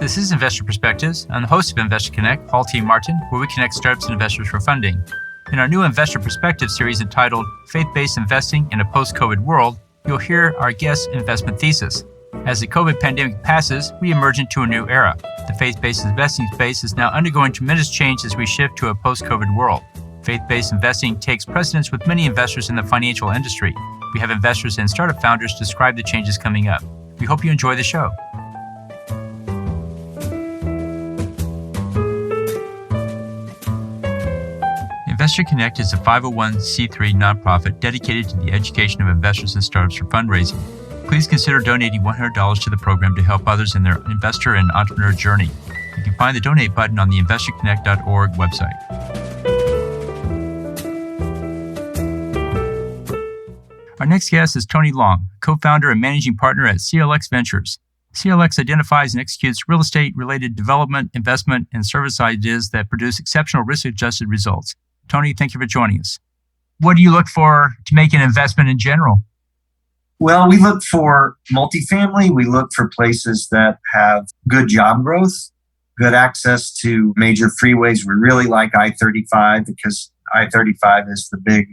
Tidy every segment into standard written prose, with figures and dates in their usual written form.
This is Investor Perspectives. I'm the host of Investor Connect, Paul T. Martin, where we connect startups and investors for funding. In our new Investor Perspective series entitled Faith-Based Investing in a Post-COVID World, you'll hear our guest's investment thesis. As the COVID pandemic passes, we emerge into a new era. The faith-based investing space is now undergoing tremendous change as we shift to a post-COVID world. Faith-based investing takes precedence with many investors in the financial industry. We have investors and startup founders describe the changes coming up. We hope you enjoy the show. Investor Connect is a 501c3 nonprofit dedicated to the education of investors and startups for fundraising. Please consider donating $100 to the program to help others in their investor and entrepreneur journey. You can find the donate button on the investorconnect.org website. Our next guest is Tony Long, co-founder and managing partner at CLX Ventures. CLX identifies and executes real estate-related development, investment, and service ideas that produce exceptional risk-adjusted results. Tony, thank you for joining us. What do you look for to make an investment in general? Well, we look for multifamily. We look for places that have good job growth, good access to major freeways. We really like I-35 because I-35 is the big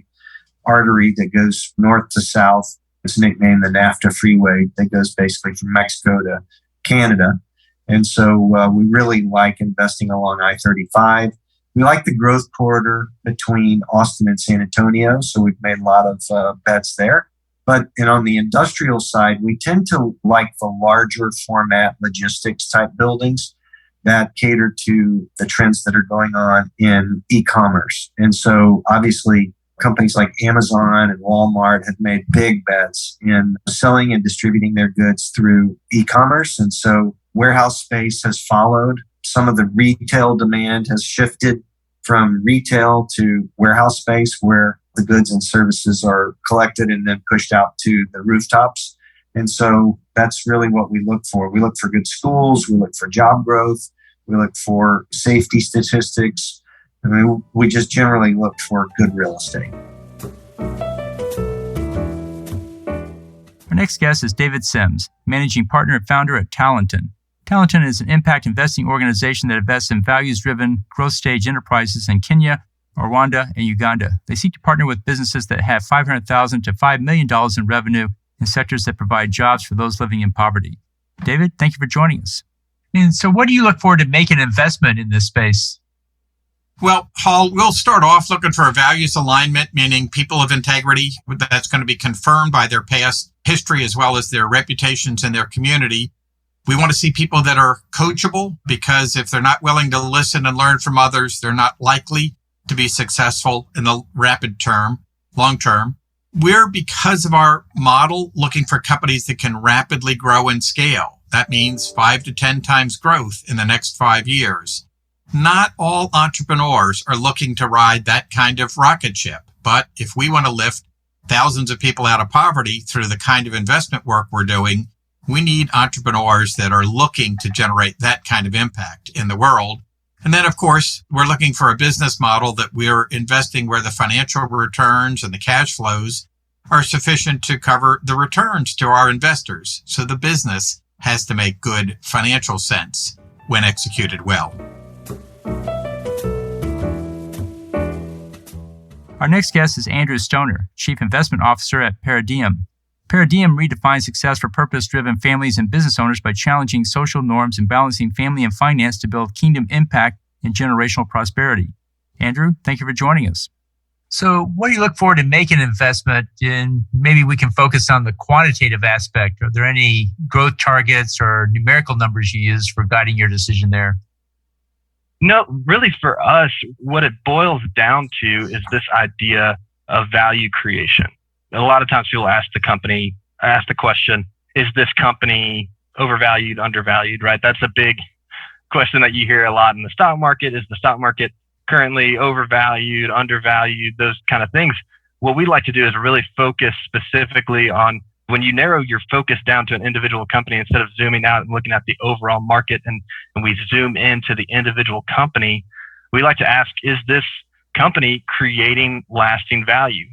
artery that goes north to south. It's nicknamed the NAFTA freeway that goes basically from Mexico to Canada. And so we really like investing along I-35. We like the growth corridor between Austin and San Antonio, so we've made a lot of bets there. But on the industrial side, we tend to like the larger format logistics type buildings that cater to the trends that are going on in e-commerce. And so obviously companies like Amazon and Walmart have made big bets in selling and distributing their goods through e-commerce. And so warehouse space has followed. Some of the retail demand has shifted from retail to warehouse space where the goods and services are collected and then pushed out to the rooftops. And so that's really what we look for. We look for good schools. We look for job growth. We look for safety statistics. I mean, we just generally look for good real estate. Our next guest is David Sims, managing partner and founder at Talenton. Talenton is an impact investing organization that invests in values-driven growth stage enterprises in Kenya, Rwanda, and Uganda. They seek to partner with businesses that have $500,000 to $5 million in revenue in sectors that provide jobs for those living in poverty. David, thank you for joining us. And so what do you look for to make an investment in this space? Well, Paul, we'll start off looking for a values alignment, meaning people of integrity. That's going to be confirmed by their past history as well as their reputations in their community. We want to see people that are coachable because if they're not willing to listen and learn from others, they're not likely to be successful in the long term. We're, because of our model, looking for companies that can rapidly grow and scale. That means 5 to 10 times growth in the next 5 years. Not all entrepreneurs are looking to ride that kind of rocket ship. But if we want to lift thousands of people out of poverty through the kind of investment work we're doing, we need entrepreneurs that are looking to generate that kind of impact in the world. And then, of course, we're looking for a business model that we're investing where the financial returns and the cash flows are sufficient to cover the returns to our investors. So the business has to make good financial sense when executed well. Our next guest is Andrew Stoner, Chief Investment Officer at Paradigm. Paradigm redefines success for purpose-driven families and business owners by challenging social norms and balancing family and finance to build kingdom impact and generational prosperity. Andrew, thank you for joining us. So what do you look for to make an investment in? Maybe we can focus on the quantitative aspect. Are there any growth targets or numerical numbers you use for guiding your decision there? No, really for us, what it boils down to is this idea of value creation. A lot of times people ask the question, is this company overvalued, undervalued, right? That's a big question that you hear a lot in the stock market. Is the stock market currently overvalued, undervalued, those kind of things? What we like to do is really focus specifically on when you narrow your focus down to an individual company instead of zooming out and looking at the overall market and we zoom into the individual company, we like to ask, is this company creating lasting value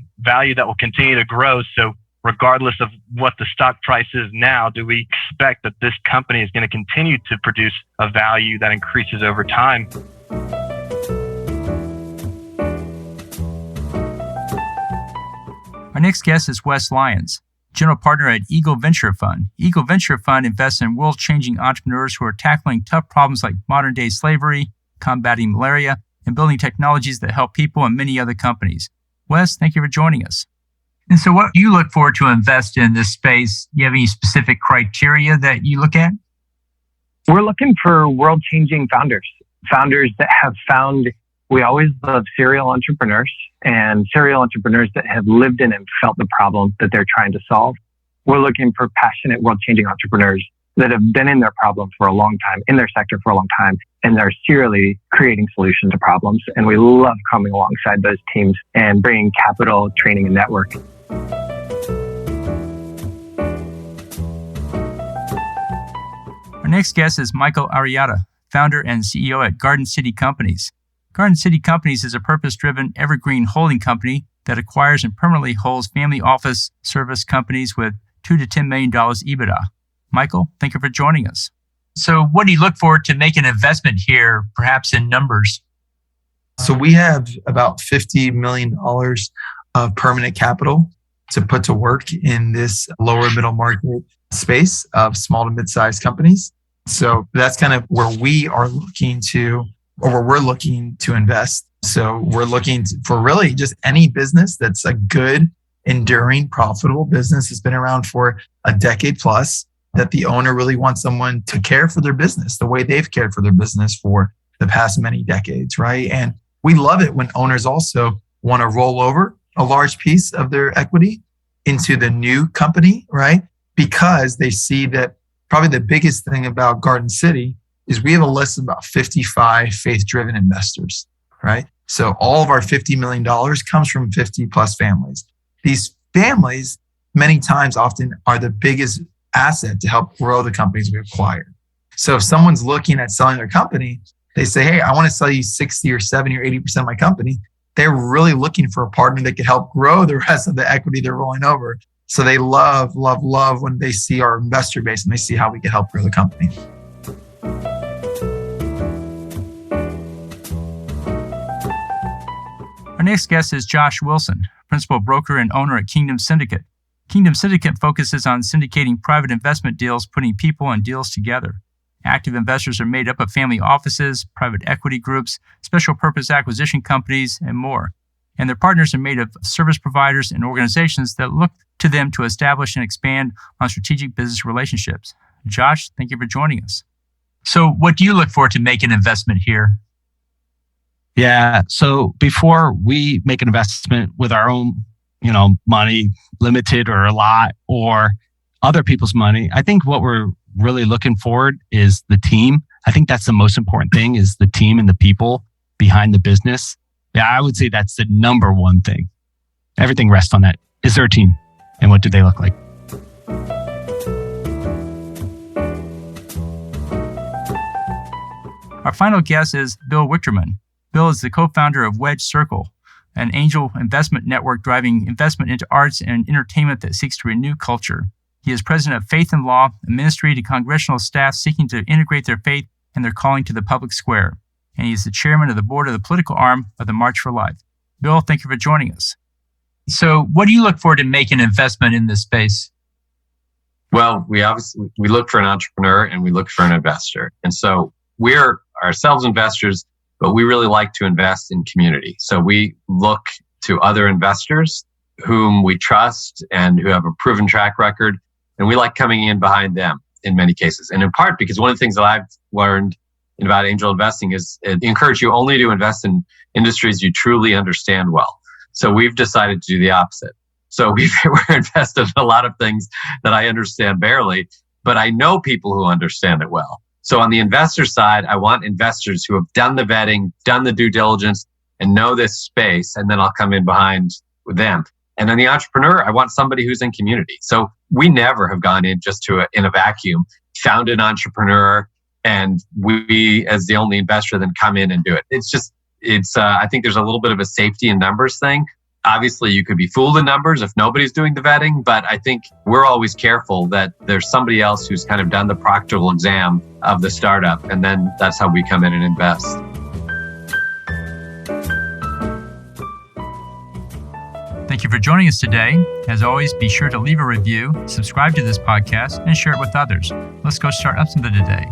that will continue to grow? So regardless of what the stock price is now, do we expect that this company is going to continue to produce a value that increases over time? Our next guest is Wes Lyons, general partner at Eagle Venture Fund. Eagle Venture Fund invests in world-changing entrepreneurs who are tackling tough problems like modern-day slavery, combating malaria, and building technologies that help people and many other companies. Wes, thank you for joining us. And so what do you look for to invest in this space? Do you have any specific criteria that you look at? We're looking for world-changing founders that have found. We always love serial entrepreneurs and serial entrepreneurs that have lived in and felt the problem that they're trying to solve. We're looking for passionate, world-changing entrepreneurs that have been in their problem for a long time, in their sector for a long time, and they're serially creating solutions to problems. And we love coming alongside those teams and bringing capital, training, and network. Our next guest is Michael Arrieta, founder and CEO at Garden City Companies. Garden City Companies is a purpose-driven evergreen holding company that acquires and permanently holds family office service companies with $2 to $10 million EBITDA. Michael, thank you for joining us. So what do you look for to make an investment here, perhaps in numbers? So we have about $50 million of permanent capital to put to work in this lower middle market space of small to mid-sized companies. So that's kind of where we are looking to, or where we're looking to invest. So we're looking for really just any business that's a good, enduring, profitable business that's been around for a decade plus, that the owner really wants someone to care for their business the way they've cared for their business for the past many decades, right? And we love it when owners also want to roll over a large piece of their equity into the new company, right? Because they see that probably the biggest thing about Garden City is we have a list of about 55 faith-driven investors, right? So all of our $50 million comes from 50 plus families. These families, many times often are the biggest asset to help grow the companies we acquire. So if someone's looking at selling their company, they say, hey, I want to sell you 60 or 70 or 80% of my company. They're really looking for a partner that can help grow the rest of the equity they're rolling over. So they love when they see our investor base and they see how we can help grow the company. Our next guest is Josh Wilson, principal broker and owner at Kingdom Syndicate. Kingdom Syndicate focuses on syndicating private investment deals, putting people and deals together. Active investors are made up of family offices, private equity groups, special purpose acquisition companies, and more. And their partners are made of service providers and organizations that look to them to establish and expand on strategic business relationships. Josh, thank you for joining us. So what do you look for to make an investment here? Yeah. So before we make an investment with our own, money, limited or a lot, or other people's money, I think what we're really looking forward is the team. I think that's the most important thing, is the team and the people behind the business. Yeah, I would say that's the number one thing. Everything rests on that. Is there a team? And what do they look like? Our final guest is Bill Wichterman. Bill is the co-founder of Wedge Circle, an angel investment network driving investment into arts and entertainment that seeks to renew culture. He is president of Faith and Law, a ministry to congressional staff seeking to integrate their faith and their calling to the public square. And he is the chairman of the board of the political arm of the March for Life. Bill, thank you for joining us. So what do you look for to make an investment in this space? Well, we look for an entrepreneur and we look for an investor. And so we're ourselves investors, but we really like to invest in community. So we look to other investors whom we trust and who have a proven track record. And we like coming in behind them in many cases. And in part because one of the things that I've learned about angel investing is it encourages you only to invest in industries you truly understand well. So we've decided to do the opposite. So we're invested in a lot of things that I understand barely, but I know people who understand it well. So on the investor side, I want investors who have done the vetting, done the due diligence, and know this space, and then I'll come in behind with them. And then the entrepreneur, I want somebody who's in community. So we never have gone in just in a vacuum, found an entrepreneur, and we, as the only investor, then come in and do it. I think there's a little bit of a safety in numbers thing. Obviously, you could be fooled in numbers if nobody's doing the vetting, but I think we're always careful that there's somebody else who's kind of done the practical exam of the startup, and then that's how we come in and invest. Thank you for joining us today. As always, be sure to leave a review, subscribe to this podcast, and share it with others. Let's go start up something today.